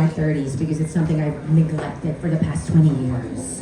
30s because it's something I've neglected for the past 20 years.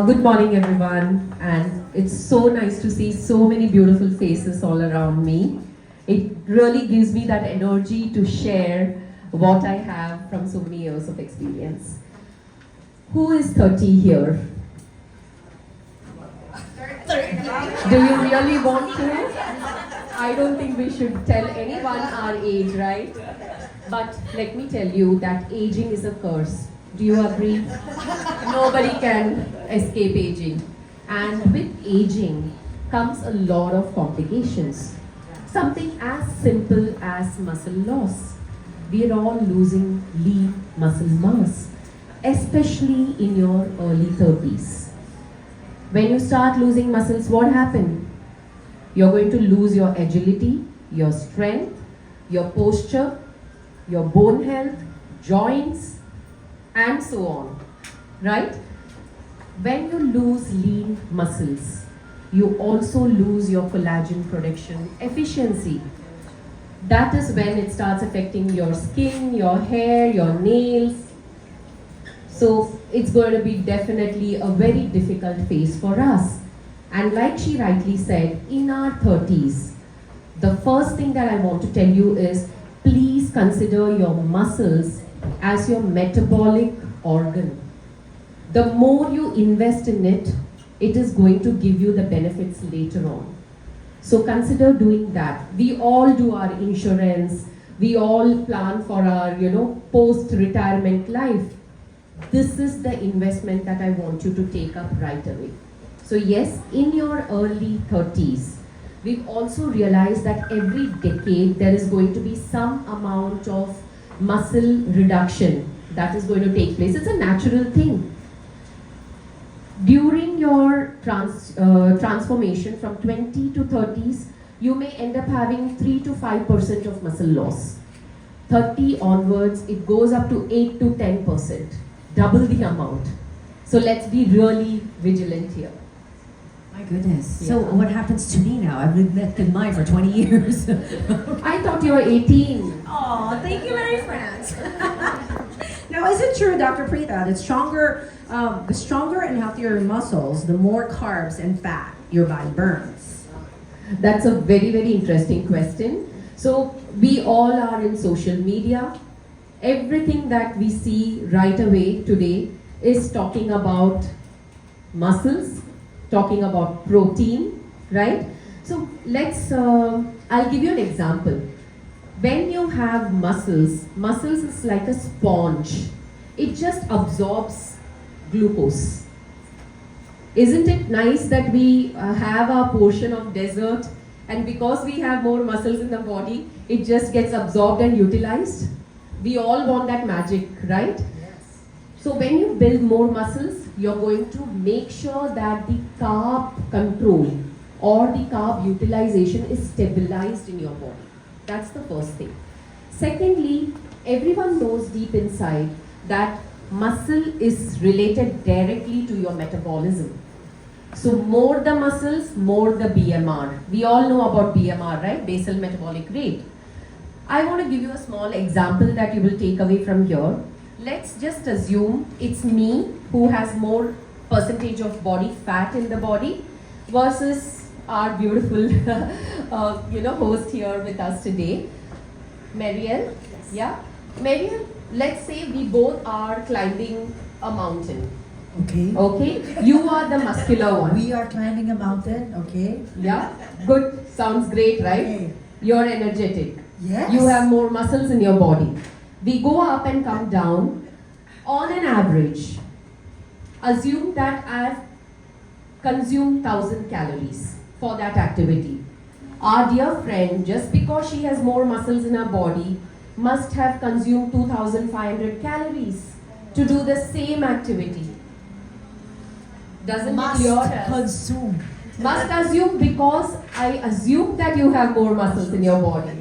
Good morning, everyone, and it's so nice to see so many beautiful faces all around me. It really gives me that energy to share what I have from so many years of experience. Who is 30 here? Do you really want to? I don't think we should tell anyone our age, right? But let me tell you that aging is a curse. Do you agree? Nobody can escape aging. And with aging comes a lot of complications. Something as simple as muscle loss. We are all losing lean muscle mass, especially in your early 30s. When you start losing muscles, what happens? You're going to lose your agility, your strength, your posture, your bone health, joints, and so on, right? When you lose lean muscles, you also lose your collagen production efficiency. That is when it starts affecting your skin, your hair, your nails. So it's going to be definitely a very difficult phase for us. And like she rightly said, in our 30s, the first thing that I want to tell you is please consider your muscles as your metabolic organ. The more you invest in it, it is going to give you the benefits later on. So consider doing that. We all do our insurance. We all plan for our, post-retirement life. This is the investment that I want you to take up right away. So yes, in your early 30s, we've also realized that every decade there is going to be some amount of muscle reduction that is going to take place. It's a natural thing. During your transformation from 20 to 30s, you may end up having 3 to 5% of muscle loss. 30 onwards, it goes up to 8 to 10%, double the amount. So let's be really vigilant here. My goodness. Yeah. So what happens to me now? I've neglected mine for 20 years. I thought you were 18. Oh, thank you, Mary France. Now, is it true, Dr. Preeta, that the stronger and healthier muscles, the more carbs and fat your body burns? That's a very, very interesting question. So we all are in social media. Everything that we see right away today is talking about muscles, talking about protein, right? So I'll give you an example. When you have muscles is like a sponge. It just absorbs glucose. Isn't it nice that we have our portion of desert, and because we have more muscles in the body, it just gets absorbed and utilized? We all want that magic, right? Yes. So when you build more muscles, you're going to make sure that the carb control or the carb utilization is stabilized in your body. That's the first thing. Secondly, everyone knows deep inside that muscle is related directly to your metabolism. So more the muscles, more the BMR. We all know about BMR, right? Basal metabolic rate. I want to give you a small example that you will take away from here. Let's just assume it's me who has more percentage of body fat in the body versus our beautiful host here with us today, Mariel. Yes. Yeah, Mariel, let's say we both are climbing a mountain. Okay. Okay, you are the muscular one. We are climbing a mountain, okay? Yeah, good. Sounds great, right? Okay. You're energetic. Yes. You have more muscles in your body. We go up and come down. On an average, assume that I've consumed 1,000 calories for that activity. Our dear friend, just because she has more muscles in her body, must have consumed 2,500 calories to do the same activity. Doesn't it clear us? Consume. Must assume because I assume that you have more muscles in your body.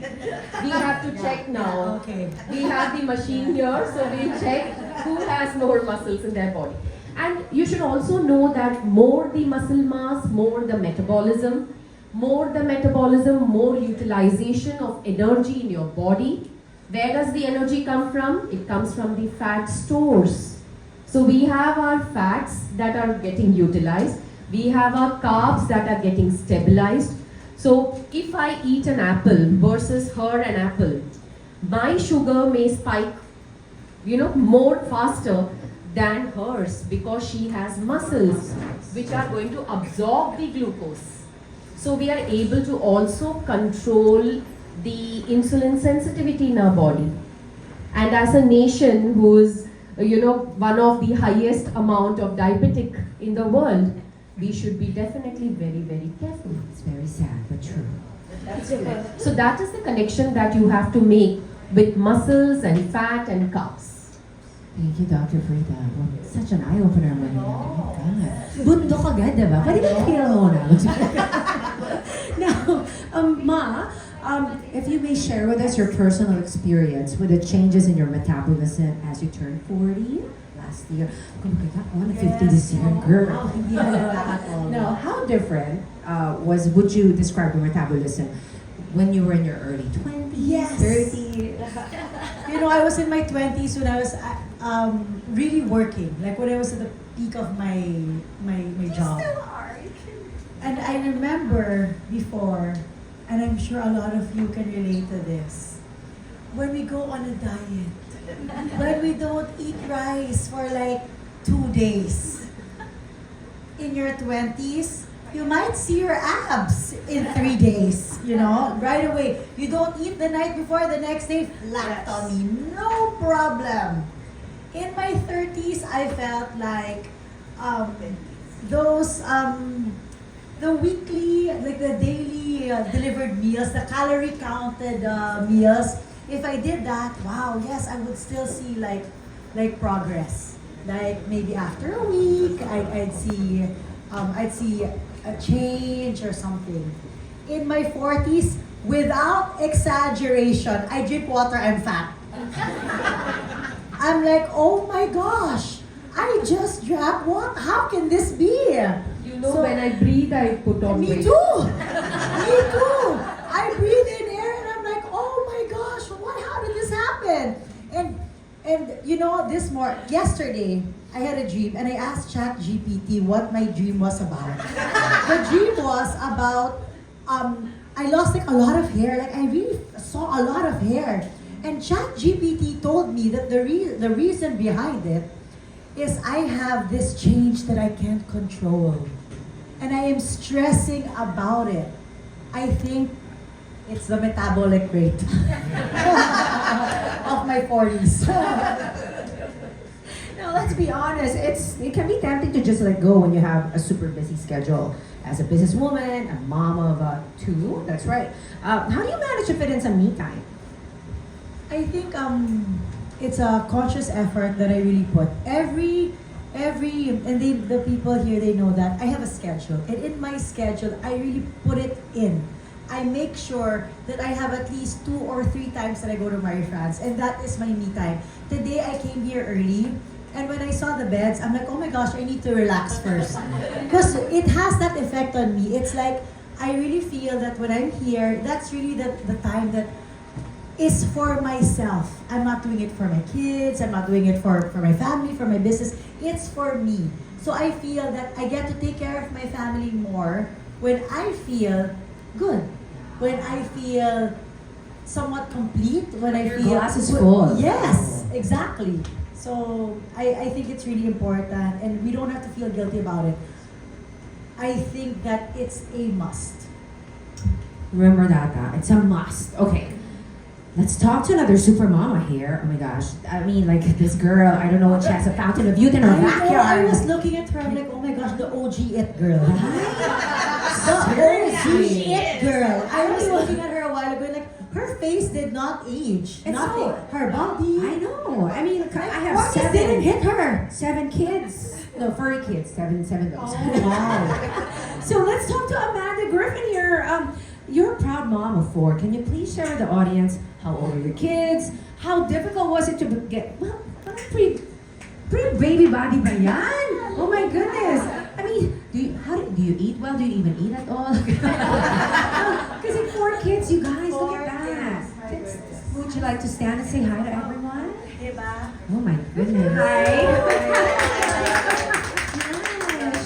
We have to check now. Okay. We have the machine here, so we check who has more muscles in their body. And you should also know that more the muscle mass, more the metabolism, more utilization of energy in your body, Where does the energy come from? It comes from the fat stores. So we have our fats that are getting utilized. We have our carbs that are getting stabilized. So if I eat an apple versus her an apple, my sugar may spike, more faster than hers because she has muscles which are going to absorb the glucose. So we are able to also control the insulin sensitivity in our body. And as a nation who is, one of the highest amount of diabetic in the world, we should be definitely very, very careful. It's very sad, but true. That's it. So that is the connection that you have to make with muscles and fat and carbs. Thank you, Dr. Frida. Well, such an eye-opener man. Oh my God. Bundok agad, diba? Pwede ba feel muna? Now, Ma, if you may share with us your personal experience with the changes in your metabolism as you turned 40 last year. Kung kita, 150 this year, girl. Now, how different would you describe your metabolism when you were in your early 20s, Yes. 30s? I was in my 20s when I was really working. Like when I was at the peak of my job. Still are. And I remember before, and I'm sure a lot of you can relate to this, when we go on a diet, when we don't eat rice for like 2 days. In your 20s, you might see your abs in 3 days, right away. You don't eat the night before, the next day, flat tummy, no problem. In my 30s, I felt like the weekly, like the daily delivered meals, the calorie counted meals, if I did that, wow, yes, I would still see like progress. Like maybe after a week, I'd see a change or something. In my 40s, without exaggeration, I drink water, I'm fat. I'm like, oh my gosh, I just drank water. How can this be? So- When I breathe, I put on Me weight. too. Me too. I breathe in air and I'm like, oh my gosh, how did this happen? And yesterday I had a dream and I asked ChatGPT what my dream was about. The dream was about I lost like a lot of hair. Like I really saw a lot of hair. And ChatGPT told me that the reason behind it is I have this change that I can't control. And I am stressing about it. I think it's the metabolic rate of my 40s. Now, let's be honest, it can be tempting to just let go when you have a super busy schedule. As a businesswoman, a mom of 2, that's right. How do you manage to fit in some me time? I think it's a conscious effort that I really put. The people here, they know that I have a schedule. And in my schedule, I really put it in. I make sure that I have at least 2 or 3 times that I go to Marie France, and that is my me time. Today I came here early, and when I saw the beds, I'm like, oh my gosh, I need to relax first. Because it has that effect on me. It's like, I really feel that when I'm here, that's really the time that is for myself. I'm not doing it for my kids, I'm not doing it for my family, for my business. It's for me. So I feel that I get to take care of my family more when I feel good. When I feel somewhat complete, when I Your feel glass is full. Yes, exactly. So I think it's really important and we don't have to feel guilty about it. I think that it's a must. Remember that, it's a must. Okay, let's talk to another super mama here. Oh my gosh, I mean, like this girl, I don't know what she has, a fountain of youth in her I know, backyard. I was looking at her, I'm like, oh my gosh, the OG it girl. The OG Seriously. it girl. I was looking at her a while ago, like, her face did not age. It's Nothing. so- Her body. I know. I mean, I have What didn't hit her? 7 kids. No, furry kids. 7 dogs. Oh, wow. So let's talk to Amanda Griffin here. You're a proud mom of 4. Can you please share with the audience how old are your kids? How difficult was it to get, well, pretty baby body ba yan? Oh my goodness. I mean, do you eat well? Do you even eat at all? Because in 4 kids, you guys, look at that. It's would you like to stand and say hi to everyone? Diba? Oh my goodness.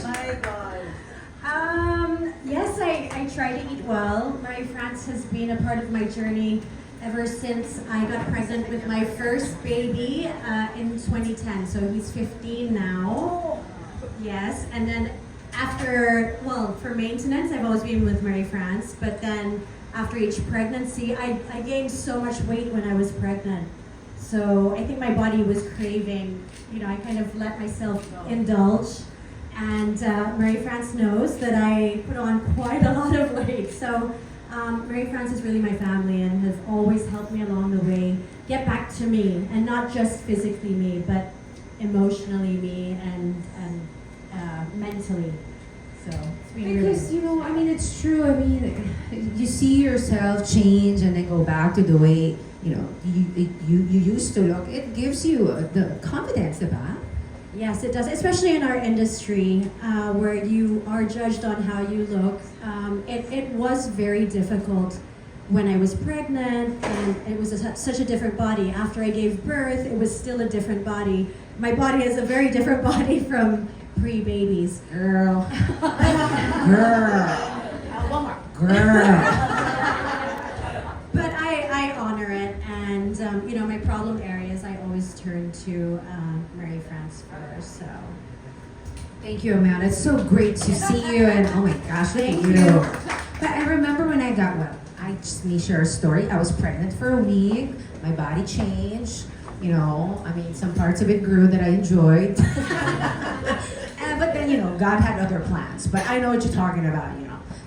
My God. Yes, I try to eat well. Marie France has been a part of my journey ever since I got pregnant with my first baby in 2010. So he's 15 now. Yes, and then after, well, for maintenance, I've always been with Marie France, but then after each pregnancy, I gained so much weight when I was pregnant. So I think my body was craving, I kind of let myself indulge. And Marie France knows that I put on quite a lot of weight. So Marie France is really my family and has always helped me along the way get back to me, and not just physically me, but emotionally me and mentally. So it's been Because really it's true. You see yourself change and then go back to the way you used to look. It gives you the confidence, diba? Yes, it does, especially in our industry where you are judged on how you look. It was very difficult when I was pregnant, and it was such a different body. After I gave birth, it was still a different body. My body is a very different body from pre-babies. Girl. But I honor it, and my problem areas I always turn to Marie France first. So Thank you, Amanda. It's so great to see you, and oh my gosh, thank you. But I remember when I got I just may share a story. I was pregnant for a week. My body changed. Some parts of it grew that I enjoyed. But then, God had other plans. But I know what you're talking about,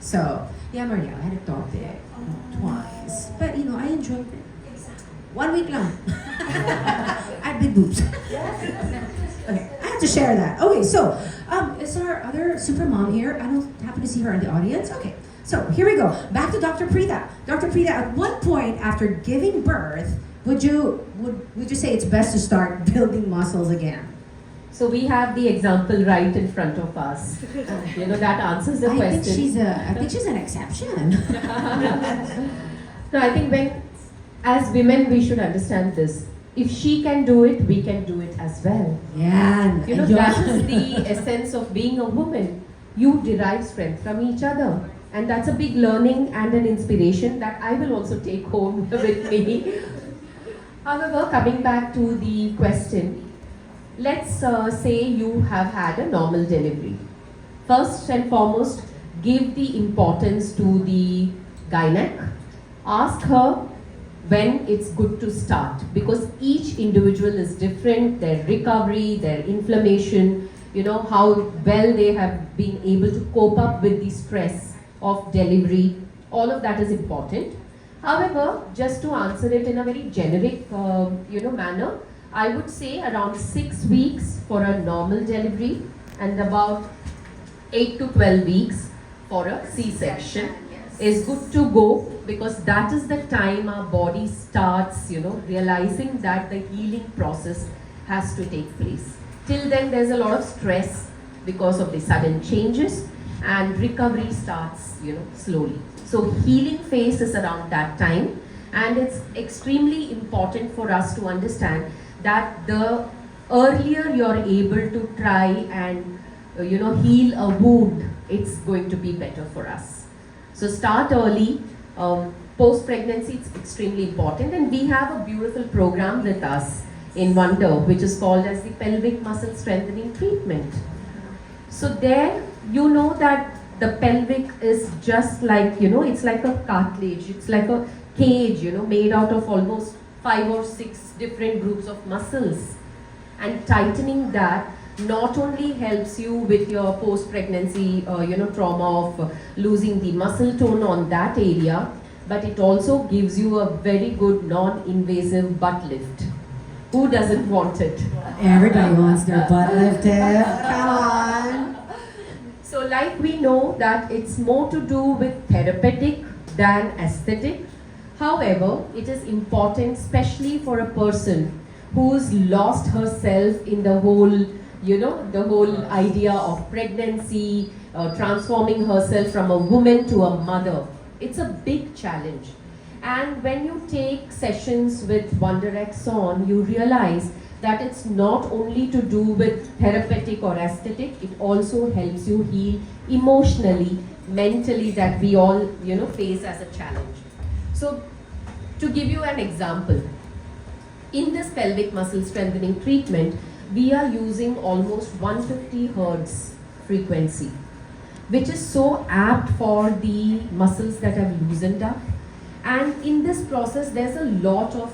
So, yeah, Mariel, I had a dog there twice. But, I enjoyed it. 1 week lang. I had big boobs. Okay, I have to share that. Okay, so, is our other super mom here? I don't happen to see her in the audience. Okay, so here we go. Back to Dr. Prita. Dr. Prita, at what point after giving birth would you say it's best to start building muscles again? So we have the example right in front of us. That answers the I question. think she's an exception. No, I think as women, we should understand this. If she can do it, we can do it as well. Yeah. That is the essence of being a woman. You derive strength from each other. And that's a big learning and an inspiration that I will also take home with me. However, coming back to the question, let's say you have had a normal delivery. First and foremost, give the importance to the gynac. Ask her when it's good to start, because each individual is different, their recovery, their inflammation, how well they have been able to cope up with the stress of delivery. All of that is important. However, just to answer it in a very generic manner, I would say around 6 weeks for a normal delivery and about 8 to 12 weeks for a C-section is good to go, because that is the time our body starts, realizing that the healing process has to take place. Till then, there's a lot of stress because of the sudden changes, and recovery starts, slowly. So healing phase is around that time, and it's extremely important for us to understand that the earlier you're able to try and heal a wound, it's going to be better for us. So start early. Post-pregnancy, it's extremely important, and we have a beautiful program with us in Wonder, which is called as the Pelvic Muscle Strengthening Treatment. So there, that the pelvic is just like, it's like a cartilage, it's like a cage, made out of almost 5 or 6 different groups of muscles. And tightening that not only helps you with your post-pregnancy, trauma of losing the muscle tone on that area, but it also gives you a very good non-invasive butt lift. Who doesn't want it? Everybody wants their butt lifted. Come on. So like we know that it's more to do with therapeutic than aesthetic. However, it is important, especially for a person who's lost herself in the whole, the whole idea of pregnancy, transforming herself from a woman to a mother. It's a big challenge. And when you take sessions with Wonder Axon, you realize that it's not only to do with therapeutic or aesthetic, it also helps you heal emotionally, mentally, that we all face as a challenge. So to give you an example, in this pelvic muscle strengthening treatment, we are using almost 150 hertz frequency, which is so apt for the muscles that have loosened up. And in this process, there's a lot of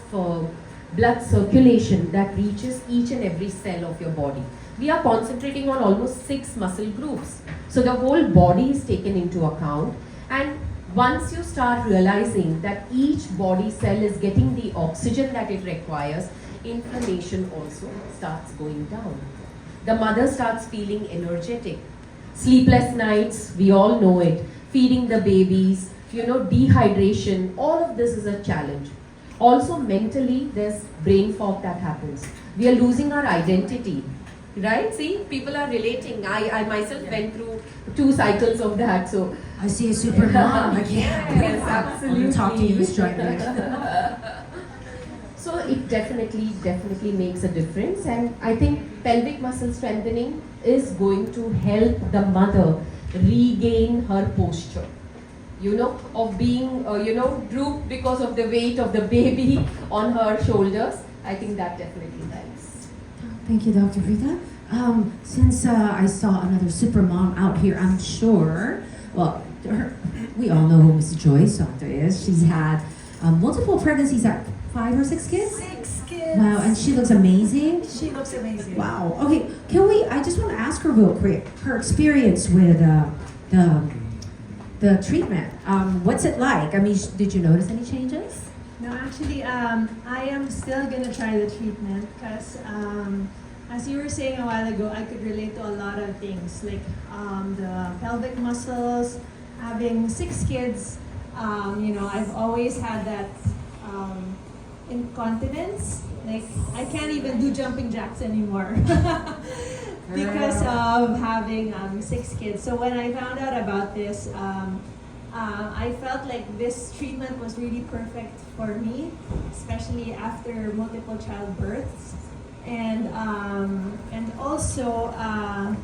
blood circulation that reaches each and every cell of your body. We are concentrating on almost 6 muscle groups. So the whole body is taken into account. And once you start realizing that each body cell is getting the oxygen that it requires, inflammation also starts going down. The mother starts feeling energetic. Sleepless nights, we all know it. Feeding the babies, dehydration, all of this is a challenge. Also mentally, there's brain fog that happens. We are losing our identity, right? See, people are relating. I myself went through 2 cycles of that. So I see a super mom. Like, yes, absolutely. I'll talk to you, Miss Joy. So it definitely makes a difference, and I think pelvic muscle strengthening is going to help the mother regain her posture. Of being, drooped because of the weight of the baby on her shoulders. I think that definitely helps. Thank you, Dr. Rita. Since I saw another super mom out here, I'm sure, we all know who Miss Joy Soto is. She's had multiple pregnancies, 5 or 6 kids? 6 kids. Wow, and she looks amazing. She looks amazing. Wow. Okay, I just want to ask her real quick, her experience with the treatment. What's it like? I mean, did you notice any changes? No, actually, I am still gonna try the treatment because, as you were saying a while ago, I could relate to a lot of things like the pelvic muscles, having 6 kids. I've always had that incontinence. Like I can't even do jumping jacks anymore because of having 6 kids. So when I found out about this, I felt like this treatment was really perfect for me, especially after multiple childbirths, and also I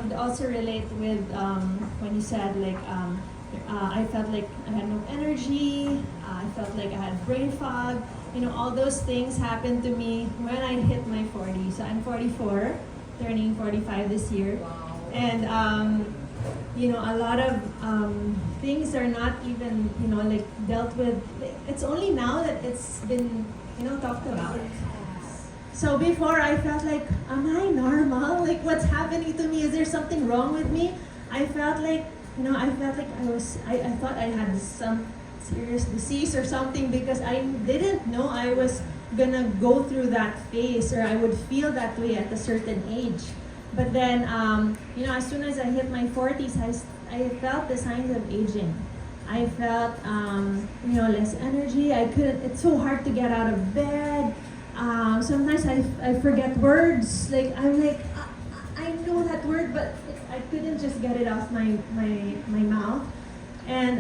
would also relate with when you said like I felt like I had no energy. I felt like I had brain fog. All those things happened to me when I hit my 40s. So I'm 44, turning 45 this year. Wow. And a lot of things are not even like dealt with. It's only now that it's been talked about. So before I felt like, am I normal? Like what's happening to me? Is there something wrong with me? I felt like I thought I had some serious disease or something because I didn't know I was gonna go through that phase or I would feel that way at a certain age. But then, as soon as I hit my 40s, I felt the signs of aging. I felt, less energy. It's so hard to get out of bed. Sometimes I forget words. Like, I'm like, I know that word, but I couldn't just get it off my mouth. And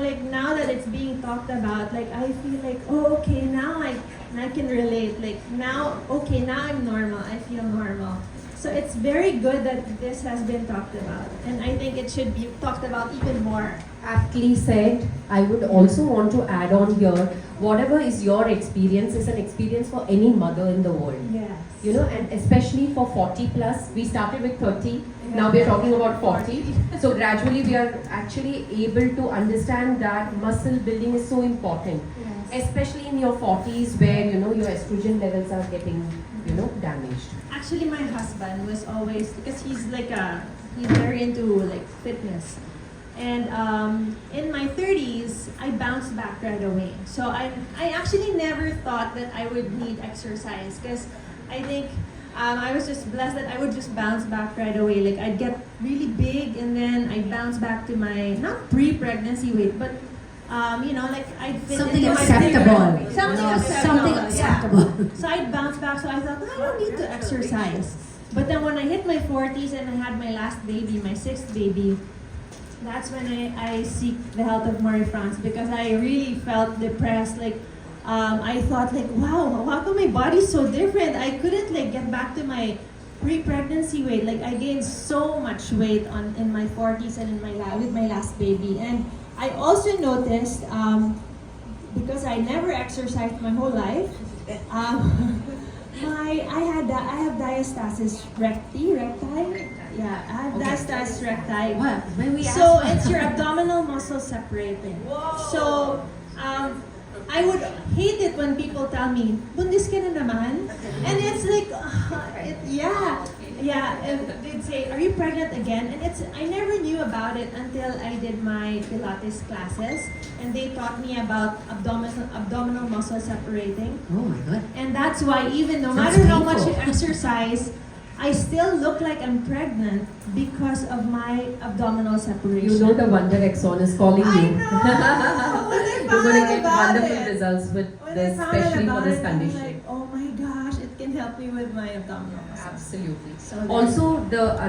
like now that it's being talked about, like I feel like, oh, okay, now I can relate. Like now I'm normal. I feel normal. So it's very good that this has been talked about, and I think it should be talked about even more. Aptly said. I would also want to add on here, whatever is your experience is an experience for any mother in the world. Yes. And especially for 40 plus, we started with 30, now we are talking about 40. So gradually we are actually able to understand that muscle building is so important. Yes. Especially in your 40s where your estrogen levels are getting damaged. Actually, my husband was always, because he's very into like fitness. And in my 30s, I bounced back right away. So I actually never thought that I would need exercise because I think I was just blessed that I would just bounce back right away. Like I'd get really big and then I'd bounce back to my, not pre-pregnancy weight, but like I'd fit Something into acceptable. my Something acceptable. Yeah. So I'd bounce back. So I thought, I don't need to exercise. But then when I hit my 40s and I had my last baby, my 6th baby, that's when I seek the help of Marie France, because I really felt depressed. Like, I thought like, wow, how come my body's so different? I couldn't like get back to my pre-pregnancy weight. Like, I gained so much weight in my 40s and with my last baby. And I also noticed, because I never exercised my whole life, I have diastasis recti. Yeah, I have diastasis recti. What? When we So ask- it's your abdominal muscle separating. So I would hate it when people tell me, "Bundis ka na naman," and it's like, and they'd say, "Are you pregnant again?" And I never knew about it until I did my Pilates classes, and they taught me about abdominal muscle separating. Oh my god. And that's why even no That's matter how much you painful. exercise, I still look like I'm pregnant because of my abdominal separation. You know the Wonder Axon is calling I you. know! When I You're found going to out get about wonderful it. results with When this, I found out especially for about this it, I was condition. like, oh my gosh, it can help me with my abdominal muscles. Absolutely. So Also, the